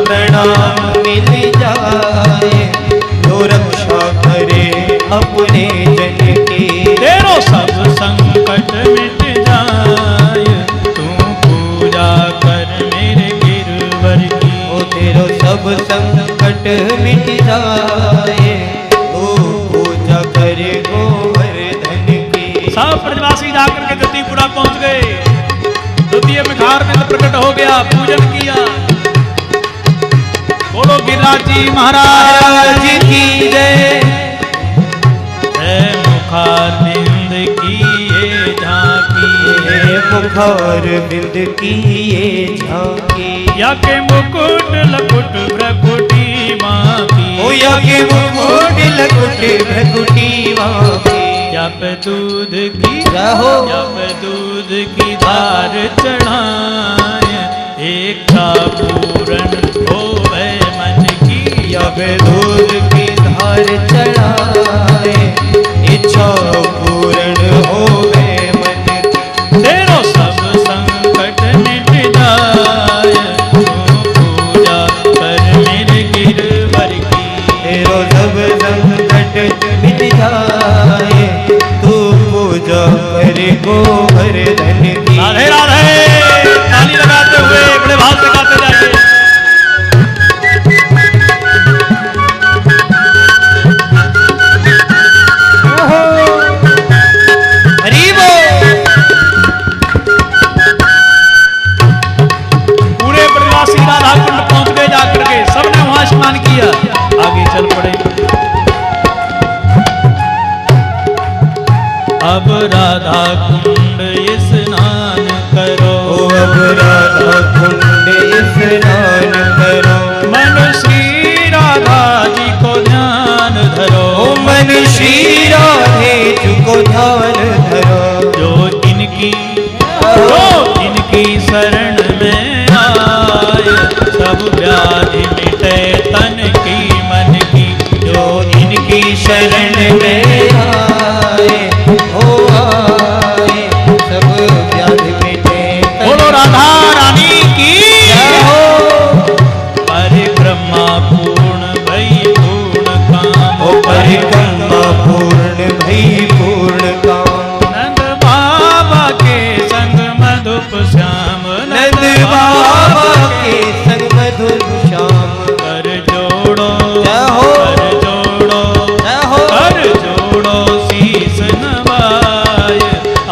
प्रणाम मिल जाए, जो रक्षा करे अपने जन की। तेरो सब संकट मिट जाए, तू पूजा कर मेरे गिरवर की। ओ तेरो सब संकट मिट जाए, तू पूजा करे गोवर्धन की। सब ब्रजवासी जाकर के जतिपुरा पहुंच गए। द्वितीय में खारबिंद प्रकट हो गया, पूजन किया। बोलो गिरिराज जी महाराज की जय। है मुखारबिंद की ये झांकी, मुखार बिंद की ये झांकी। या के मुकुट लकुट भ्रकुटी माँ की, ओ या के मुकुट लकुट भ्रकुटी माँ की। जब दूध की रहो, जब दूध की धार चढ़ाए, इच्छा पूर्ण होवे मन की। जब दूध की धार चढ़ाए, इच्छा पूर्ण होवे मन की। तेरो सब संकट मिट जाए, तू पूजा कर मेरे गिरवर की। तेरो सब संकट मिट जाए, तू पूजा करे गोवर्धन की। राधे राधे, ताली लगाते हुए बड़े भाव से गाते जाइए। हरि बोल। पूरे ब्रजवासी राधा कुंड पहुंच गए जाकर के, सबने वहां स्नान किया, आगे चल पड़े। अब राधा कुंड स्नान करो, अब राधा कुंड स्नान करो। मन श्री राधा जी को ध्यान धरो। ओ मन श्री राधे जी को ध्यान धरो। जो इनकी शरण में आए, सब व्याधि मिटे तन की मन की। जो इनकी शरण में आए, हो आए, सब व्याधि मिटे। बोलो राधा रानी की। हो परिक्रमा पूर्ण भई पूर्ण काम, ओ परिक्रमा पूर्ण भई पूर्ण काम। नंद बाबा के संग मधुप श्याम, नंद बाबा के संग मधुर श्याम। कर जोड़ो जय हो, कर जोड़ो जय हो। कर जोड़ो शीस नवाय,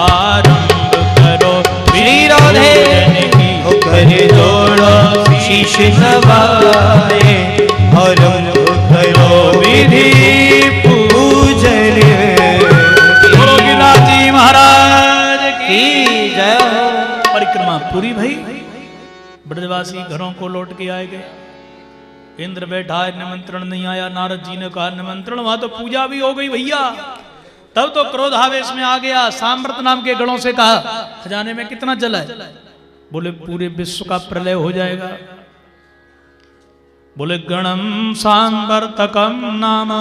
आरंभ करो श्री राधे पूजन की। ओ कर जोड़ो शीश नवाए, आरंभ करो विधि पूजन बोलो गिरिराज जी महाराज की। की जय। परिक्रमा पूरी भई, ब्रजवासी घरों को लौट के आए गए। इंद्र बैठा है, निमंत्रण नहीं आया। नारद जी ने कहा निमंत्रण, वहां तो पूजा भी हो गई भैया। तब तो क्रोधावेश में आ गया, साम्रत नाम के गणों से कहा खजाने में कितना जल है? बोले पूरे विश्व का प्रलय हो जाएगा। बोले गणम सांवर्तकम नाम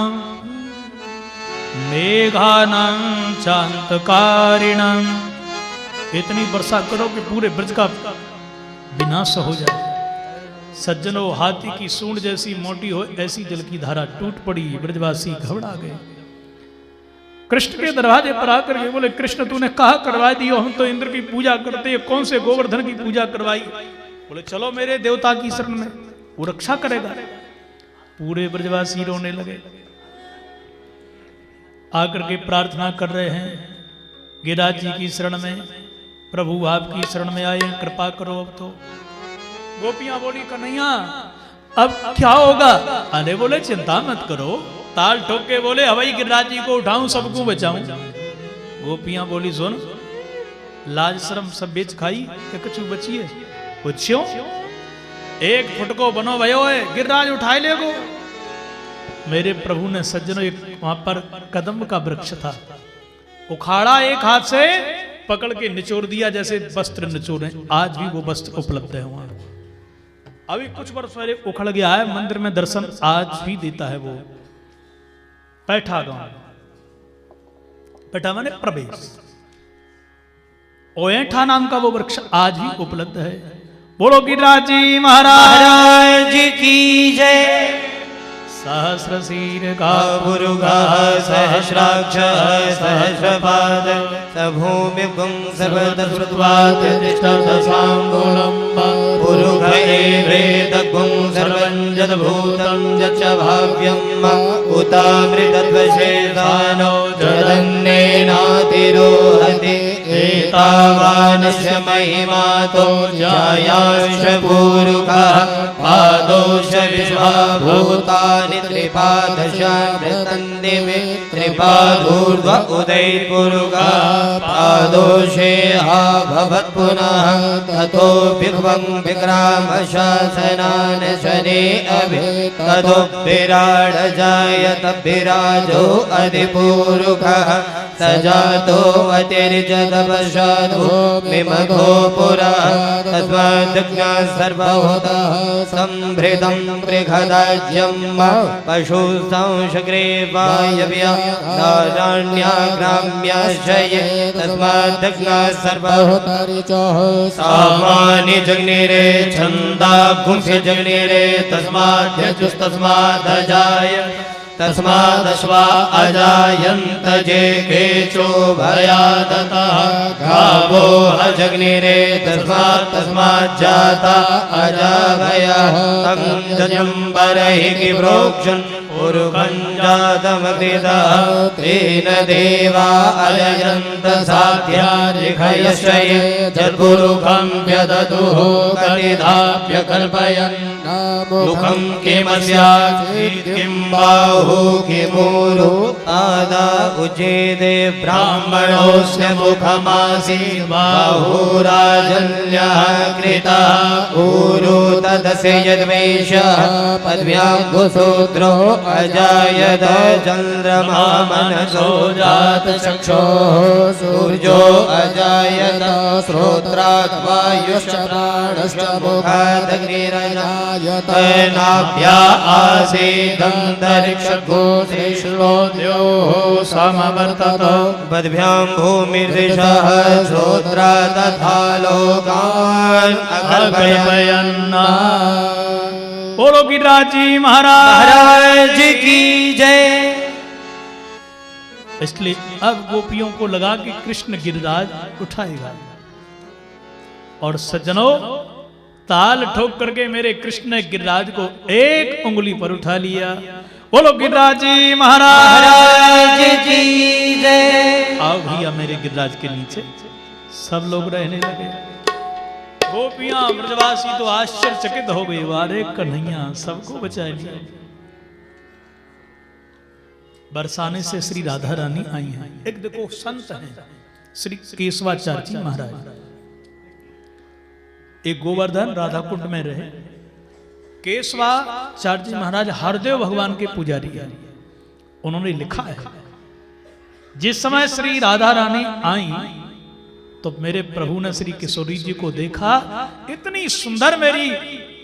मेघानां चांतकारिणं, इतनी वर्षा करो कि पूरे ब्रज का विनाश हो जाए। सज्जनों, हाथी की सूंड जैसी मोटी हो ऐसी जल की धारा टूट पड़ी। ब्रजवासी घबरा गए। कृष्ण के दरवाजे पर आकर के बोले कृष्ण तूने कहा करवा दियो, हम तो इंद्र की पूजा करते हैं, कौन से गोवर्धन की पूजा करवाई? बोले चलो मेरे देवता की शरण में, वो रक्षा करेगा। पूरे ब्रजवासी रोने लगे, आकर के प्रार्थना कर रहे हैं गिरिराज जी की शरण में, प्रभु आपकी शरण में आए, कृपा करो अब तो। गोपियां बोली कन्हैया अब क्या होगा? अरे बोले चिंता मत करो, ताल ठोक के बोले हवाई गिरिराज जी को उठाऊं, सबको बचाऊं। गोपियां बोली सुन, लाज शर्म सब बेच खाई के कछु बची है? पूछो एक फुटको बनो भयो है, गिरिराज उठाए ले गो। मेरे प्रभु ने सज्जनों एक वहां पर कदम का वृक्ष था, उखाड़ा एक हाथ से पकड़ के निचोड़ दिया जैसे वस्त्र निचोड़े। आज भी वो वस्त्र उपलब्ध है वहां। अभी कुछ वर्ष पहले उखड़ गया है, मंदिर में दर्शन आज भी देता है वो। पैठा गांव, पैठा माने प्रवेश, ओएठा नाम का वो वृक्ष आज भी उपलब्ध है। बोलो गिरिराज जी महाराज की जय। सहस्र शीर का मुरुगा सहस्राक्ष सहस्रपाद सभूमिगुं सर्वतश्रुत्वात् पुरुषये वेदगुं सर्वं यद्भूतं यच्च भाव्यम् उतामृतद्वशेषानो जदन्नेनातिरोहति एतावानस्य महिमातो जायाश्च पुरुषः पादोश विश्वभूतानि त्रिपादशामृतं दिवे त्रिपादूर्ध्व उदयपुरुषः पादोषे भवत् पुनः ततो विभवं विक्रामशासनान् शने अभि ततो विराड जायत विराजो अधिपुरुषः सजातो अतिर्जतपश्चादो विमघो पुरः तस्माद्ज्ञा सर्वभूतः संभृतं बृहदाज्यं पशुसंशग्रीवायव्या नारायण्याग्राम्याश्रये तस्माद्ज्ञा सर्वभूतरिचः सामानि जग्निरे छन्दागुंसि जग्निरे तस्माद्यजुस्तस्मादजाय तस्मादश्वा अजायन्त जे केचो भयादतः गावो अजग्निरे तस्माज्जाता अजाभयः तं जजम्बरहि किप्रोक्षन् पुरुषं जातमकृतः तेन देवा अजयन्त साध्यारिषये यत्पुरुषं व्यदतुः कतिधाप्यकल्पयन् मुखं किमस्यात् किं बाहु किमूरु आदा उचेदे ब्राह्मणोऽस्य मुखमासीत् बाहुराजन्यः कृतः ऊरु तदस्य यद्वेषः पद्भ्यां कुसूत्रो अजायत चन्द्रमा मनसो जातचक्षुः सूर्यो अजायत श्रोत्रात् वायुश्च प्राणश्च मुखादग्निरजायत नाभ्या आसीदन्तरिक्षघोषेष्वोद्योः समवर्तत पद्भ्यां भूमिर्दिशः श्रोत्रा तथा लोकान् अकल्पयन्। बोलो गिरिराज जी महाराज की जय। इसलिए अब गोपियों को लगा कि कृष्ण गिरिराज उठाएगा और सज्जनों ताल ठोक करके मेरे कृष्ण ने गिरिराज को एक उंगली पर उठा लिया। बोलो गिरिराज जी महाराज की जय। आओ भैया मेरे गिरिराज के नीचे सब लोग रहने लगे। गोपियां ब्रजवासी तो आश्चर्यचकित हो गई, वारे कन्हैया सबको बचा लिया। बरसाने से श्री राधा रानी आई हैं। एक देखो संत हैं श्री केशवाचार्य जी महाराज, एक गोवर्धन राधा कुंड में रहे। केशवाचार्य जी महाराज हरदेव भगवान के पुजारी हैं। उन्होंने लिखा है जिस समय श्री राधा रानी आई तो मेरे प्रभु ने श्री किशोरी जी को देखा, इतनी सुंदर मेरी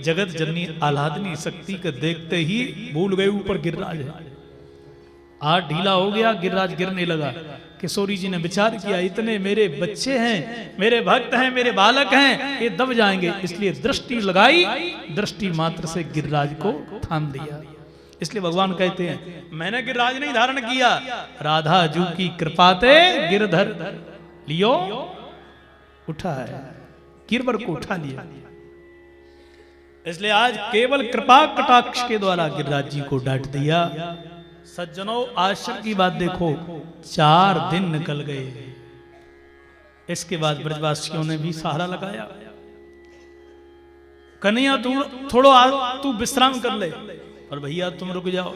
जगत जननी आह्लादनी शक्ति के देखते ही भूल गए ऊपर गिरिराज है। हाथ ढीला हो गया, गिरिराज गिरने लगा। किशोरी जी ने विचार किया इतने मेरे बच्चे हैं, मेरे भक्त हैं, मेरे बालक हैं, ये दब जाएंगे, इसलिए दृष्टि लगाई, दृष्टि मात्र से गिरिराज को थाम दिया। इसलिए भगवान कहते हैं मैंने गिरिराज नहीं धारण किया, राधा जू की कृपाते गिरधर लियो उठा है, गिरवर को उठा लिया। इसलिए आज केवल कृपा कटाक्ष के द्वारा गिरिराज जी को डांट दिया। सज्जनों आश्चर्य की बात देखो, 4 दिन निकल गए। इसके बाद ब्रजवासियों ने भी सहारा लगाया, कन्हैया तू विश्राम कर ले, और भैया तुम रुक जाओ।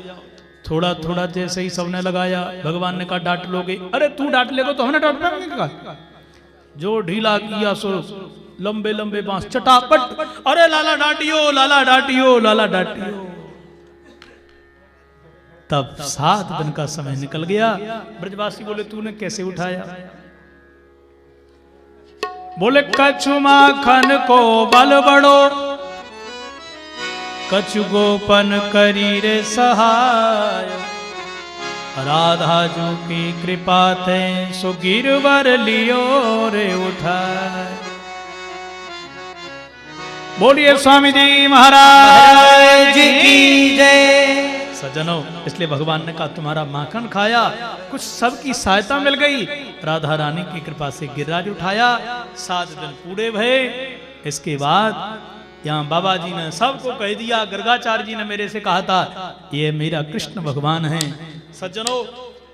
थोड़ा थोड़ा जैसे ही सबने लगाया, भगवान ने कहा डांट लोगे, अरे तू डांट लेगा तो हमने डांट लेंगे। जो ढीला किया सो लंबे लंबे बांस चटापट, अरे लाला डांटियो, लाला डांटियो, लाला डांटियो। तब 7 दिन का समय निकल गया। ब्रजवासी बोले तूने कैसे उठाया? बोले कछु माखन को बल बड़ो, कछु गोपन करी रे सहाय, राधा जू की कृपा थे सो गिरवर लियो रे उठाए। बोलिए स्वामी जी महाराज की जय। सज्जनों, इसलिए भगवान ने कहा तुम्हारा माखन खाया, कुछ सबकी सहायता मिल गई, राधा रानी की कृपा से गिरिराज उठाया, 7 दिन पूरे भये। इसके बाद यहाँ बाबा जी ने सबको कह दिया, गर्गाचार्य जी ने मेरे से कहा था ये मेरा कृष्ण भगवान है। सज्जनों,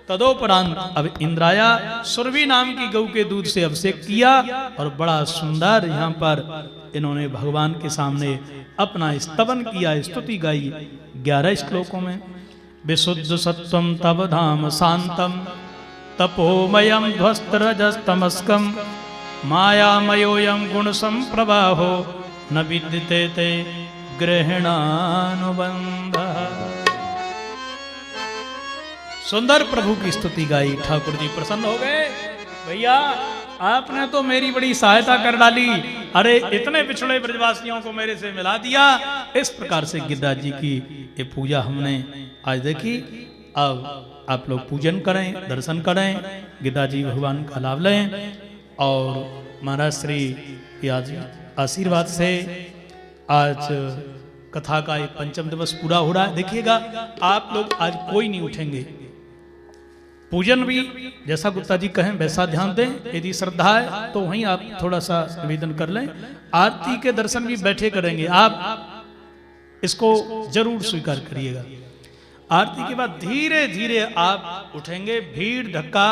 तदोपरांत अब इंद्राया सुरभि नाम की गऊ के दूध से अभिषेक किया और बड़ा सुंदर यहाँ पर इन्होंने भगवान के सामने अपना स्तवन किया, स्तुति गाई 11 श्लोकों में। विशुद्ध सत्वम तव धाम शांतम तपोमयम ध्वस्तरजस्तमस्कम मायामयोयम गुण संप्रवाहो न विद्यते ते ग्रहणानुबंध। सुंदर प्रभु की स्तुति गाई, ठाकुर जी प्रसन्न हो गए। भैया आपने तो मेरी बड़ी सहायता कर डाली, अरे इतने पिछड़े ब्रजवासियों को मेरे से मिला दिया। इस प्रकार से गिरिराज जी की ये पूजा हमने आज देखी। अब आप लोग पूजन करें, दर्शन करें, गिरिराज जी भगवान का लाभ लें और महाराज श्री के आशीर्वाद से आज कथा का ये 5म दिवस पूरा हो रहा है। देखिएगा आप लोग आज कोई नहीं उठेंगे, पूजन भी जैसा गुप्ता जी कहें वैसा ध्यान दें, यदि श्रद्धा है तो वहीं आप थोड़ा सा निवेदन कर लें। आरती के दर्शन भी बैठे करेंगे, आप इसको जरूर स्वीकार करिएगा। आरती के बाद धीरे धीरे आप उठेंगे, भीड़ धक्का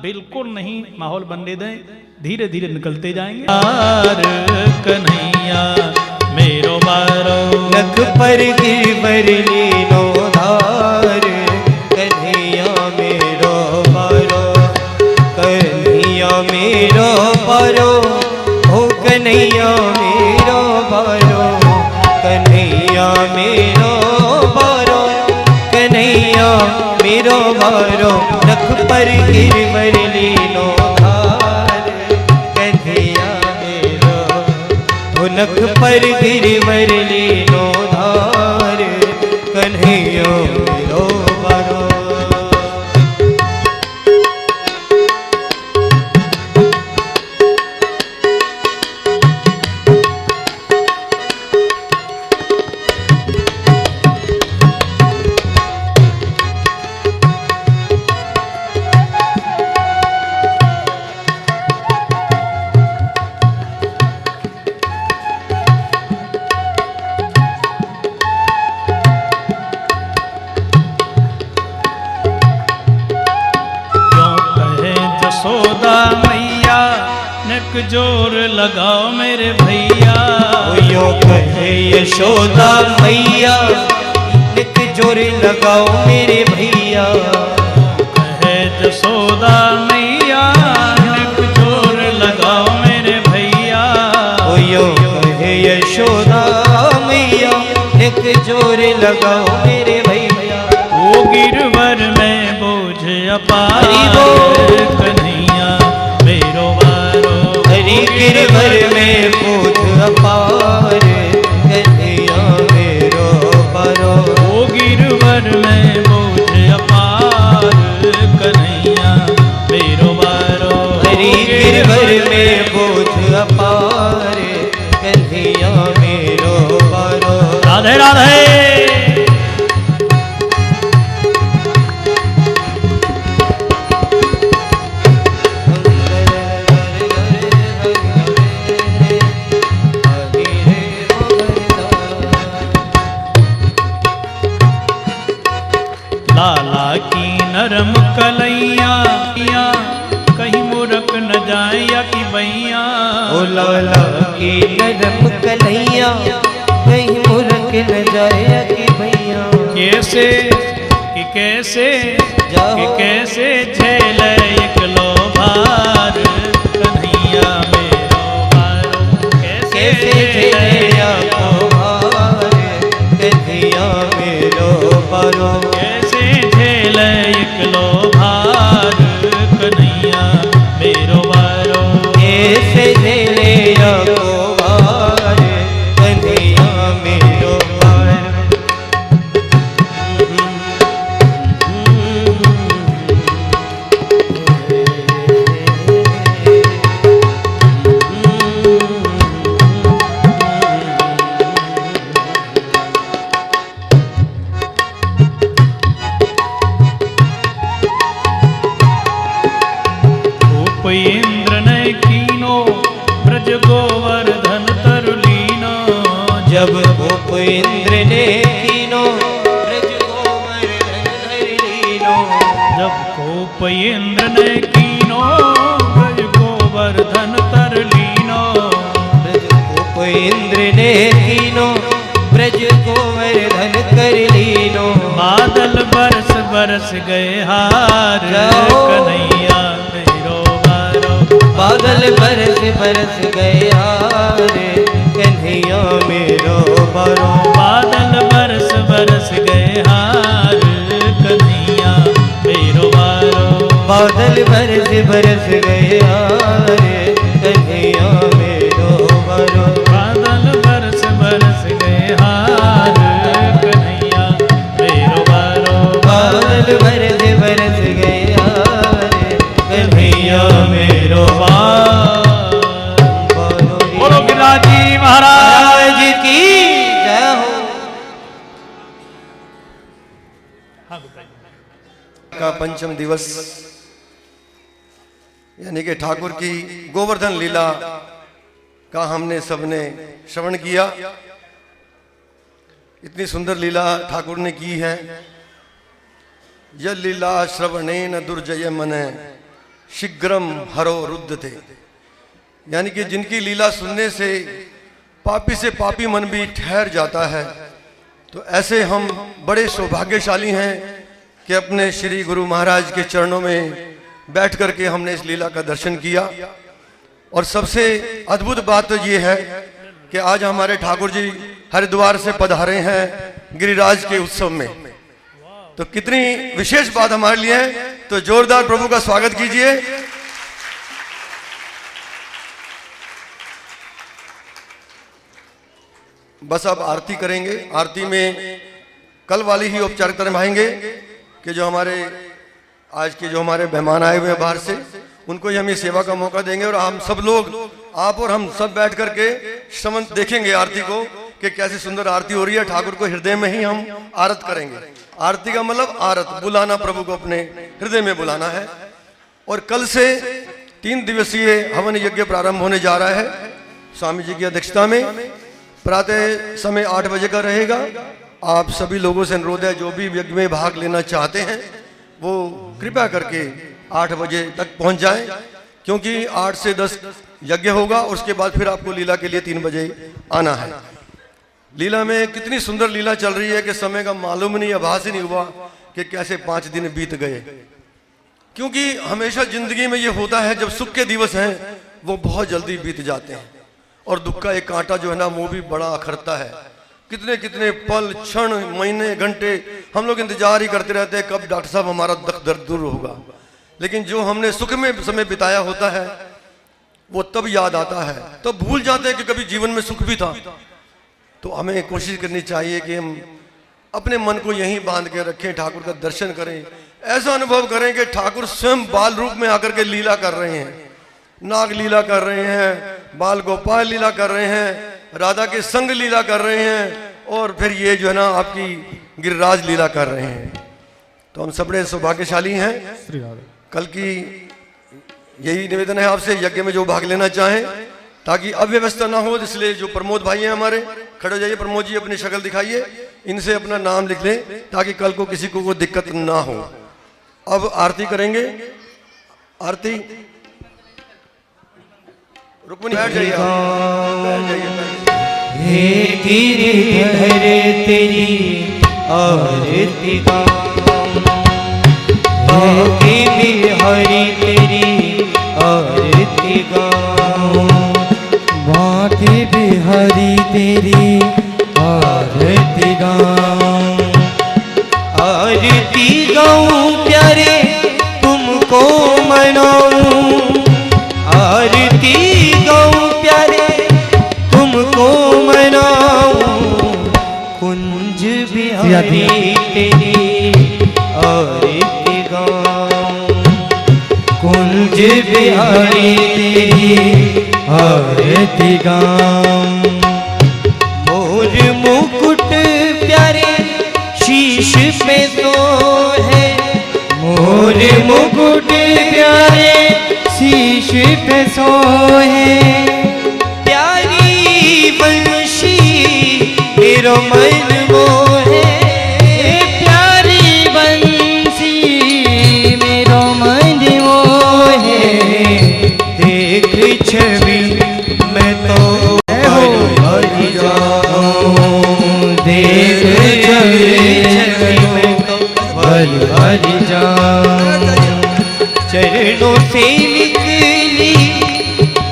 बिल्कुल नहीं माहौल बनने दें, धीरे धीरे निकलते जाएंगे। कन्हैया मेरो बारो नख पर गिरवर लीनो धार, कन्हैया मेरो बारो, कन्हैया मेरो बारो, हो कन्हैया मेरो बारो, कन्हैया मेरो बारो, कन्हैया मेरो बारो, नख पर गिरवर लीनो धार, कन्हैया मेरो, हो नख पर गिरवर लीनो धार, कन्हैया मेरो बारो। जोर लगाओ मेरे भैया, यो कहे यशोदा मैया, निक जोर लगाओ मेरे भैया, कहे यशोदा मैया, निक जोर लगाओ मेरे भैया, यो कहे यशोदा मैया, निक जोर लगाओ मेरे भैया। वो गिरवर में बोझ अपार, कन्हैया मेरो बारो, गिरवर में बोझ अपार, कन्हैया मेरो बारो, ओ गिरवर में बोझ अपार, कन्हैया मेरो बारो, गिरवर में बोझ अपार, कन्हैया मेरो बारो। राधे राधे। लाला की नरम कलैया, कहीं मुरक न जाए या कि बैया, ओ लाला की नरम कलैया, कहीं मुरक न जाए या कि बैया। कैसे कि कैसे कि कैसे झेले एकलो भार, कन्हैया मेरो बारो, कैसे झेले आपको भार, कन्हैया मेरो बारो, एकलो भार, कन्हैया मेरो बारो, ऐसे झेले आपको भार, कन्हैया मेरो बारो। इंद्र ने कीनो ब्रज गोवर्धन धर लीनो। जब कोप इंद्र ने कीनो ब्रज गोवर्धन तर लीनो। ब्रज कोप इंद्र ने कीनो ब्रज गोवर्धन कर लीनो। बादल बरस बरस गए हार कन्हैया मेरो बारो। बादल बरस बरस गए हार कन्हैया मेरो बारो। बादल बरस बरस गए हार कन्हैया मेरो बारो। बादल बरस बरस गए हार कन्हैया मेरो बारो। बादल बरस बरस गए हार कन्हैया मेरो बारो। बादल बरस बरस गए हार कन्हैया मेरो बारो। बोलो गिरिराज जी महाराज की जय हो। का पंचम दिवस यानी कि ठाकुर की गोवर्धन लीला का हमने सबने श्रवण किया। इतनी सुंदर लीला ठाकुर ने की है। यह लीला श्रवणेन दुर्जय मने शीघ्रम हरो रुद्धते। यानी कि जिनकी लीला सुनने से पापी मन भी ठहर जाता है। तो ऐसे हम बड़े सौभाग्यशाली हैं कि अपने श्री गुरु महाराज के चरणों में बैठ करके हमने इस लीला का दर्शन किया। और सबसे अद्भुत बात तो ये है कि आज हमारे ठाकुर जी हरिद्वार से पधारे हैं गिरिराज के उत्सव में। तो कितनी विशेष बात हमारे लिए है। तो जोरदार प्रभु का स्वागत कीजिए। बस अब आरती करेंगे। आरती में कल वाली ही औपचारिकता निभाएंगे कि जो हमारे आज के जो हमारे मेहमान आए हुए हैं बाहर से, उनको ही हम ये सेवा का मौका देंगे। और हम सब लोग, आप और हम सब बैठ करके श्रवण देखेंगे आरती को कि कैसी सुंदर आरती हो रही है। ठाकुर को हृदय में ही हम आरत करेंगे। आरती का मतलब आरत, बुलाना, प्रभु को अपने हृदय में बुलाना है। और कल से 3 दिवसीय हवन यज्ञ प्रारंभ होने जा रहा है स्वामी जी की अध्यक्षता में। प्रातः समय 8 बजे का रहेगा। आप सभी लोगों से अनुरोध है, जो भी यज्ञ में भाग लेना चाहते हैं वो कृपया करके 8 बजे तक पहुंच जाएं, क्योंकि 8 से 10 यज्ञ होगा। उसके बाद फिर आपको लीला के लिए 3 बजे आना है। लीला में कितनी सुंदर लीला चल रही है कि समय का मालूम नहीं, आभास ही नहीं हुआ कि कैसे 5 दिन बीत गए। क्योंकि हमेशा जिंदगी में ये होता है, जब सुख के दिवस हैं वो बहुत जल्दी बीत जाते हैं और दुख का एक कांटा जो है ना वो भी बड़ा अखरता है। कितने कितने पल, क्षण, महीने, घंटे हम लोग इंतजार ही करते रहते हैं कब डॉक्टर साहब हमारा दर्द दूर होगा। लेकिन जो हमने सुख में समय बिताया होता है वो तब याद आता है, तब भूल जाते हैं कि कभी जीवन में सुख भी था। तो हमें कोशिश करनी चाहिए कि हम अपने मन को यहीं बांध के रखें, ठाकुर का दर्शन करें, ऐसा अनुभव करें कि ठाकुर स्वयं बाल रूप में आकर के लीला कर रहे हैं, नाग लीला कर रहे हैं, बाल गोपाल लीला कर रहे हैं, राधा के संग लीला कर रहे हैं, और फिर ये जो है ना आपकी गिरिराज लीला कर रहे हैं। तो हम सब बड़े सौभाग्यशाली हैं। कल की यही निवेदन है आपसे, यज्ञ में जो भाग लेना चाहें ताकि अव्यवस्था ना हो, इसलिए जो प्रमोद भाई हैं हमारे, खड़े हो जाइए। प्रमोद जी अपनी शक्ल दिखाइए, इनसे अपना नाम लिख लें ताकि कल को किसी को कोई दिक्कत ना हो। अब आरती करेंगे। आरती रुक्मिणी बैठ जाइए, बैठ जाइए। हे गिरिधर तेरी आरती गाऊं, हे बिहारी तेरी आरती गाऊं, बाके बिहारी तेरी आरती गाऊं, आरती गाऊं प्यारे तुमको मनाऊं, आरती गाऊं प्यारे तुमको मनाऊं, कुंज बिहारी तेरी आरती गाऊं, कुंज बिहारी तेरी आरती गाऊं, मोर मुकुट प्यारे शीश पे तो है, मोर मुकुट प्यारे शीश पे सोहे, प्यारी बंशी मेरो मन मोहे प्यारी बंसी मेरो मन मोहे देख छवि मैं तो हरि जाऊं देख छवि मैं तो हरि जाऊं चरणों से निकली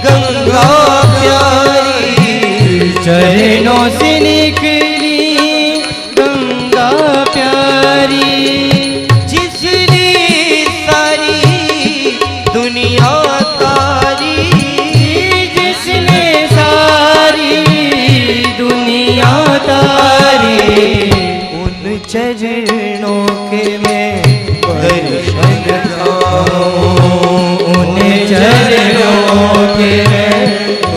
गंगा प्यारी चरणों से निकली गंगा प्यारी जिसने सारी दुनिया तारी जिसने सारी दुनिया तारी उन चरणों के मैं दर्शन उन चरणों के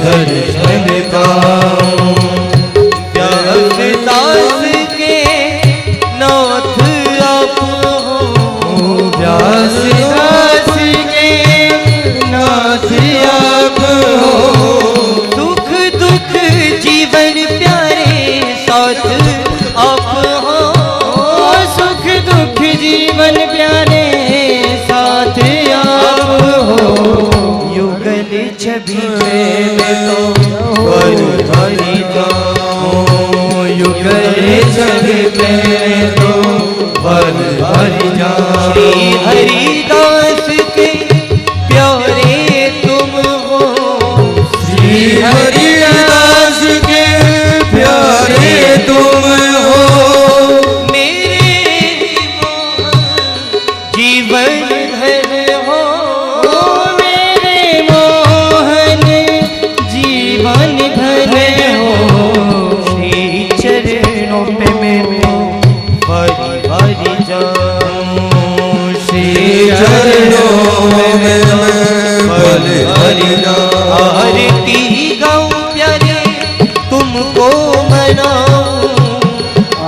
दर्शन पाऊं व्यासदास के नाथ आप हो व्यासदास के नाथ आप हो दुख दुख जीवन प्यारे साथ आप हो सुख दुख जीवन प्यारे साथ आप हो युगल छवि में तो हरि जाऊं युगल छवि में तो हरि जाऊं श्री हरिदास के प्यारे तुम हो श्री हरिदास के प्यारे तुम हो मेरे जीवन धन हो मेरे मोहन जीवन धन हो श्री चरणों पे मैं हरि हरि जाऊं श्री चरणों में हरि हरि जाऊं आरती गाऊं प्यारे तुमको मनाऊं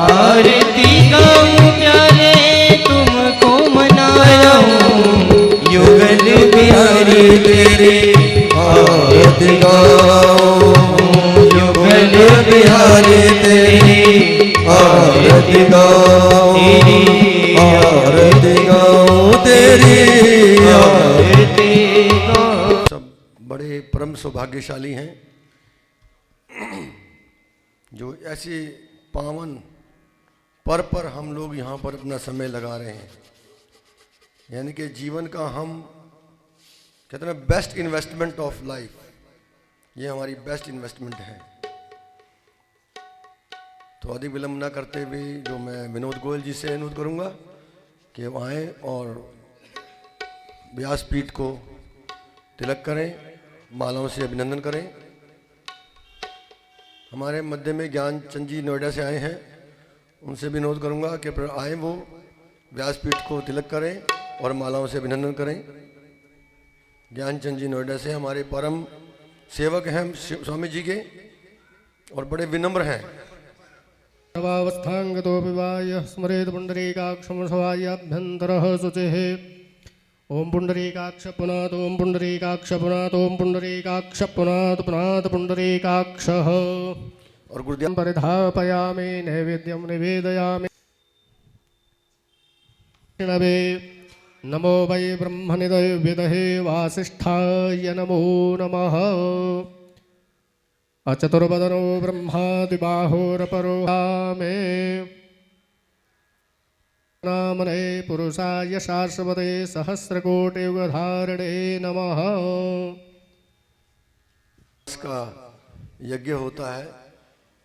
आरती गाऊं प्यारे तुमको मनाऊं युगल बिहारी तेरे आरती गाऊं युगल बिहारी तेरी आरती गाऊं आरती गाऊं तेरी आरती गाऊं। सब बड़े परम सौभाग्यशाली हैं जो ऐसे पावन पर हम लोग यहाँ पर अपना समय लगा रहे हैं। यानी कि जीवन का हम कहते हैं बेस्ट इन्वेस्टमेंट ऑफ लाइफ, ये हमारी बेस्ट इन्वेस्टमेंट है। तो अधिक विलंब न करते हुए जो मैं विनोद गोयल जी से अनुरोध करूँगा कि वो आएँ और व्यासपीठ को तिलक करें, मालाओं से अभिनंदन करें। हमारे मध्य में ज्ञानचंद जी नोएडा से आए हैं, उनसे भी अनुरोध करूंगा कि आए वो व्यासपीठ को तिलक करें और मालाओं से अभिनंदन करें। ज्ञानचंद जी नोएडा से हमारे परम सेवक हैं स्वामी जी के और बड़े विनम्र हैं। सर्वावस्थांगतो विवाय स्मरेत पुंडरीकाक्षं स्वायाभ्यन्तरः शुचिः। ओम पुंडरीकाक्ष पुनात् ओम पुंडरीकाक्ष पुनात् ओम पुंडरीकाक्ष पुनात् पुनात् पुंडरीकाक्षः। और गुरुदेव परिधापयामि नैवेद्यं निवेदयामि। वे नमो वै ब्रह्मनिधये विदहे वासिष्ठाय नमो नमः। अचतुर्वदनो ब्रह्मादिबाहोरपरो मे नामने पुरुषाय शाश्वते सहस्रकोटियुगधारिणे नमः। इसका यज्ञ होता है।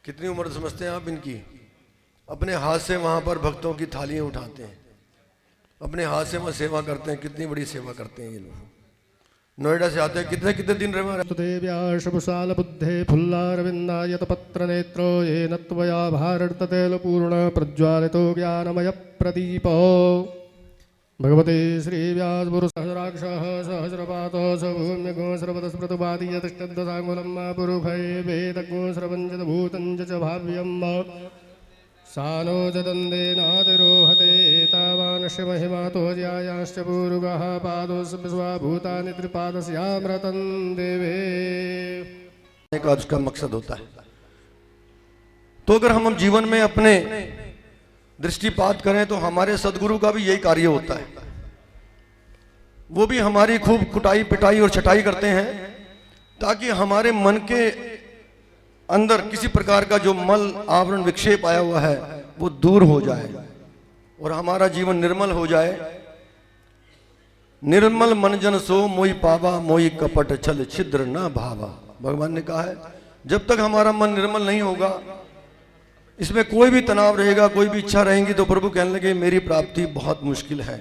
कितनी उम्र समझते हैं आप इनकी? अपने हाथ से वहाँ पर भक्तों की थालियाँ उठाते हैं, अपने हाथ से वहाँ सेवा करते हैं। कितनी बड़ी सेवा करते हैं ये लोग। नोएडा से आते हैं, कितने कितने दिन रहे हमारे। देव्या शुभशाल बुद्धे फुल्लारविन्दायत पत्र नेत्रो येन त्वया भारततैलपूर्ण प्रज्वालितो ज्ञानमय प्रदीपो। भगवते श्रीव्यासपुरुषहस्राक्षः सहस्रपातो स भूम्यगो सर्वतस्मृतुपादीयतिष्ठद्दशाङ्गुलं पुरुषये वेदज्ञो स्रवञ्जतभूतं च भाव्यम्। सानो जदन्देनातिरोहते एतावानस्य महिमातो ज्यायाश्च पूरुगः पादोस्विश्वाभूतानि त्रिपादस्यामृतं देवे। का उसका मकसद होता है। तो अगर हम जीवन में अपने दृष्टिपात करें तो हमारे सदगुरु का भी यही कार्य होता है। वो भी हमारी खूब कुटाई पिटाई और छटाई करते हैं ताकि हमारे मन के अंदर किसी प्रकार का जो मल आवरण विक्षेप आया हुआ है वो दूर हो जाए और हमारा जीवन निर्मल हो जाए। निर्मल मन जन सो मोई पावा, मोई कपट छल छिद्र न भावा। भगवान ने कहा है जब तक हमारा मन निर्मल नहीं होगा, इसमें कोई भी तनाव रहेगा, कोई भी इच्छा रहेगी, तो प्रभु कहने लगे मेरी प्राप्ति बहुत मुश्किल है।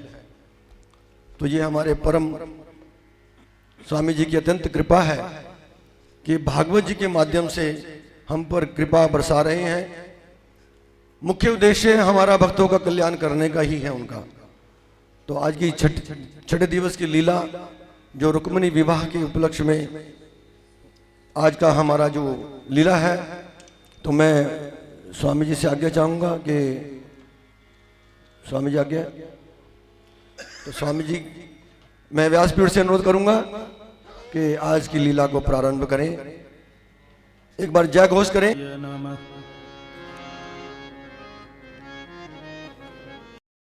तो ये हमारे परम स्वामी जी की अत्यंत कृपा है कि भागवत जी के माध्यम से हम पर कृपा बरसा रहे हैं। मुख्य उद्देश्य हमारा भक्तों का कल्याण करने का ही है उनका। तो आज की छठे दिवस की लीला जो रुक्मिणी विवाह के उपलक्ष्य में आज का हमारा जो लीला है, तो मैं स्वामी जी से आज्ञा चाहूँगा कि स्वामी जी आज्ञा। तो स्वामी जी मैं व्यासपीठ से अनुरोध करूँगा कि आज की लीला को प्रारंभ करें। एक बार जय घोष करें। नमः